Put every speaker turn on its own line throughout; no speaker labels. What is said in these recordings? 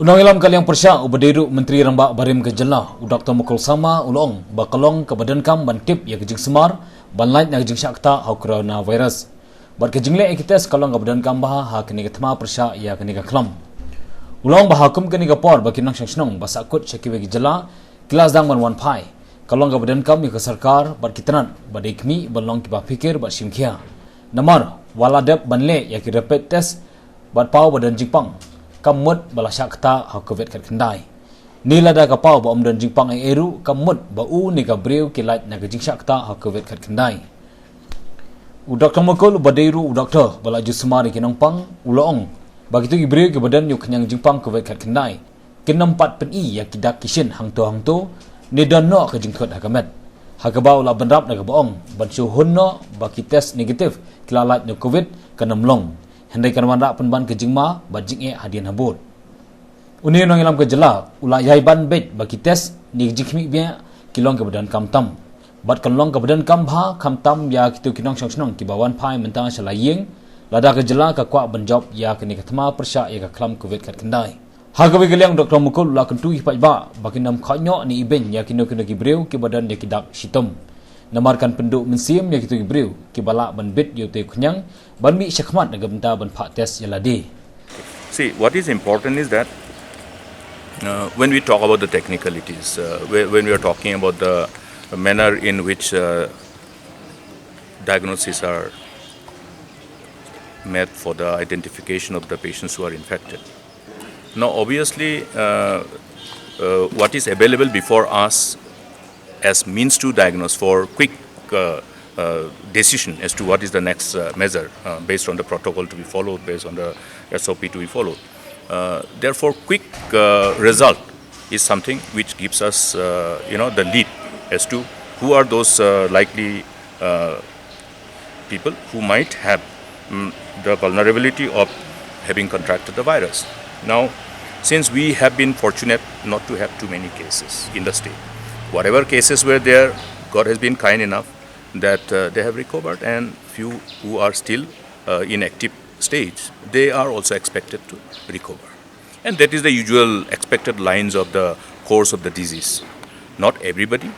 Unang ilam kaliang persya ubadiru Menteri Rambak Barim Kejela Dr. Mukul Sama ulong bakalong ke badan kam bantip ya kejing semar banlait na kejing syakta hau coronavirus. Bat kejing le ikites kalong ke badan kam bah ha kini ketma persya ya kini kelam. Ulong bahakum kini kapor bakinang syang basakut syakiwe Kejela kelas dang wan pai. Kalong ke badan kam ya ke sarkar bat kitanan badikmi balong kiba fikir bat simkia. Namar waladep banle ya ki rapid test bat pau badan jingpang. Kamut balasyak kata hau COVID kat kendai. Nila dah kapau ba dan jingpang ai eru kamut ba u ni ka breu kilat na jingsyak kata hau COVID kat kendai. Dr. Mukul badairu doktor bala jusmari kinang pang ulong bagi tu ibreu ke badan yu kenyang jingpang COVID kat kendai. Kenampat pen i ya kidak kishin hang tu ni don no ke jingkot hakamet. Hakabau la benrap na ka baong ban su hunno bagi test negatif kilalat nu COVID kanamlong. Hendai kan wandak penban ke jingma bajing e hadian habut. Uni nong ilam Kejela ula yaiban bet bagi tes ni jikmi bia kilong ke badan kam tam. Bat kalong ke badan kam bha kam tam ya kitu kinong syang ki bawan pai mentang salayeng lada Kejela ka kwa banjob ya kini ketma persya ya ka klam COVID kat kendai. Hagawi keliang Dr. Mukul ula kentu hipat ba bagi nam khanyo ni iben ya kino ki breu ki badan ya kidak sitom. Namarkan penduk mensim ya kitu ibreu ki balak ban bit yo te kunyang ban mi syakmat na gabenta ban pak test yaladi.
See, what is important is that when we talk about the technicalities, when we are talking about the manner in which diagnoses are made for the identification of the patients who are infected. Now, obviously, what is available before us as means to diagnose for quick decision as to what is the next measure based on the protocol to be followed, based on the SOP to be followed. Therefore, quick result is something which gives us, the lead as to who are those likely people who might have the vulnerability of having contracted the virus. Now, since we have been fortunate not to have too many cases in the state, whatever cases were there, God has been kind enough that they have recovered, and few who are still in active stage, they are also expected to recover. And that is the usual expected lines of the course of the disease. Not everybody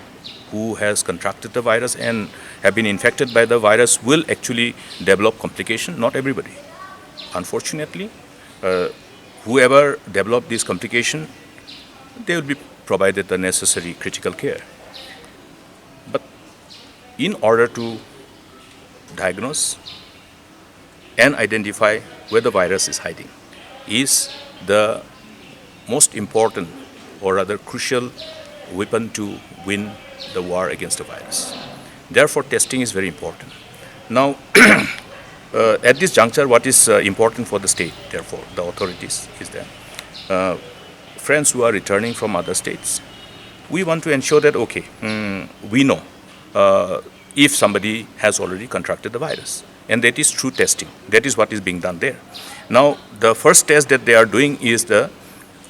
who has contracted the virus and have been infected by the virus will actually develop complication. Not everybody. Unfortunately, whoever develop this complication, they will be provided the necessary critical care. But in order to diagnose and identify where the virus is hiding is the most important or rather crucial weapon to win the war against the virus. Therefore, testing is very important. Now, at this juncture, what is important for the state, therefore, the authorities, is that friends who are returning from other states, we want to ensure that, we know if somebody has already contracted the virus. And that is through testing. That is what is being done there. Now, the first test that they are doing is the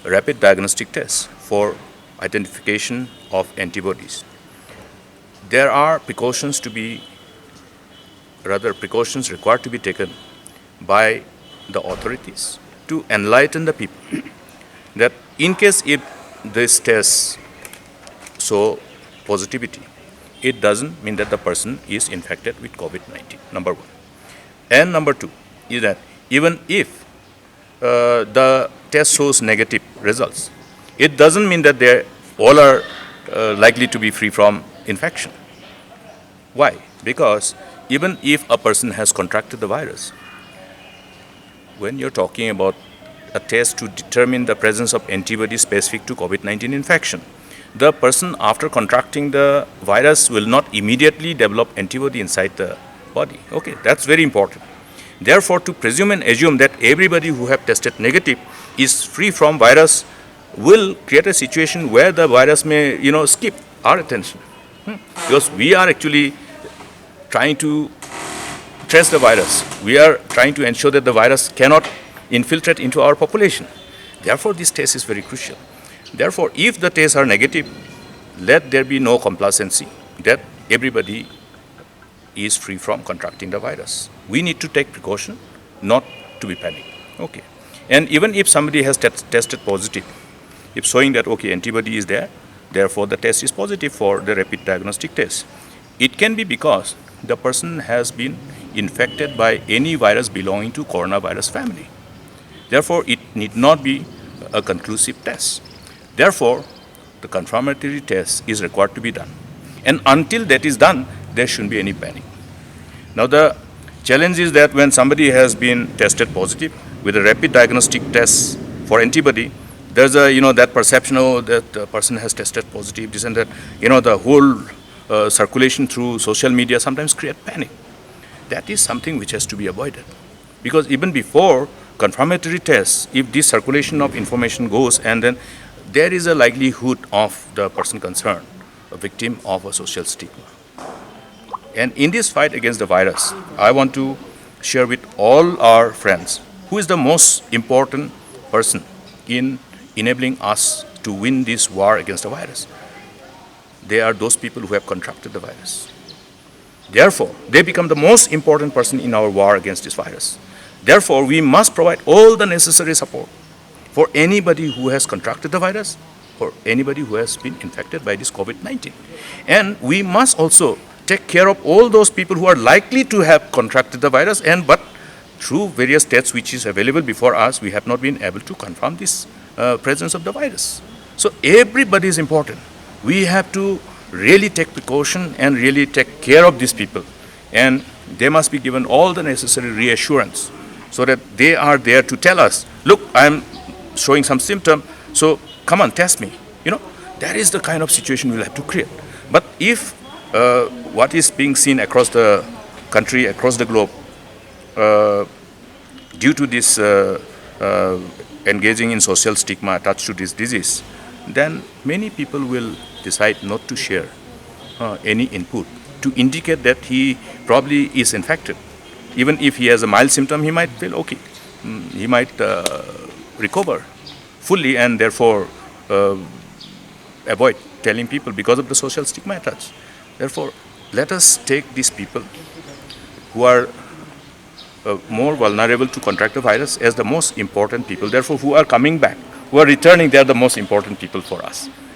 rapid diagnostic test for identification of antibodies. There are precautions required to be taken by the authorities to enlighten the people that in case if this test show positivity, it doesn't mean that the person is infected with COVID-19, number one. And number two is that even if the test shows negative results, it doesn't mean that they all are likely to be free from infection. Why? Because even if a person has contracted the virus, when you're talking about a test to determine the presence of antibodies specific to COVID-19 infection, the person after contracting the virus will not immediately develop antibody inside the body. Okay, that's very important. Therefore, to presume and assume that everybody who have tested negative is free from virus will create a situation where the virus may, skip our attention. Because we are actually trying to trace the virus. We are trying to ensure that the virus cannot infiltrate into our population. Therefore, this test is very crucial. Therefore, if the tests are negative, let there be no complacency that everybody is free from contracting the virus. We need to take precaution, not to be panicked. Okay. And even if somebody has tested positive, if showing that, okay, antibody is there, therefore the test is positive for the rapid diagnostic test, it can be because the person has been infected by any virus belonging to coronavirus family. Therefore, it need not be a conclusive test. Therefore, the confirmatory test is required to be done. And until that is done, there shouldn't be any panic. Now, the challenge is that when somebody has been tested positive with a rapid diagnostic test for antibody, there's a, that perception, oh, that the person has tested positive, this and that, the whole circulation through social media sometimes create panic. That is something which has to be avoided. Because even before confirmatory tests, if this circulation of information goes, and then there is a likelihood of the person concerned, a victim of a social stigma. And in this fight against the virus, I want to share with all our friends who is the most important person in enabling us to win this war against the virus. They are those people who have contracted the virus. Therefore, they become the most important person in our war against this virus. Therefore, we must provide all the necessary support for anybody who has contracted the virus or anybody who has been infected by this COVID-19. And we must also take care of all those people who are likely to have contracted the virus, but through various tests which is available before us, we have not been able to confirm this presence of the virus. So everybody is important. We have to really take precaution and really take care of these people. And they must be given all the necessary reassurance so that they are there to tell us, look, I'm showing some symptom, so come on, test me. That is the kind of situation we'll have to create. But if what is being seen across the country, across the globe, due to this engaging in social stigma attached to this disease, then many people will decide not to share any input to indicate that he probably is infected. Even if he has a mild symptom, he might feel okay. He might recover fully and therefore avoid telling people because of the social stigma attached. Therefore, let us take these people who are more vulnerable to contract the virus as the most important people. Therefore, who are coming back, who are returning, they are the most important people for us.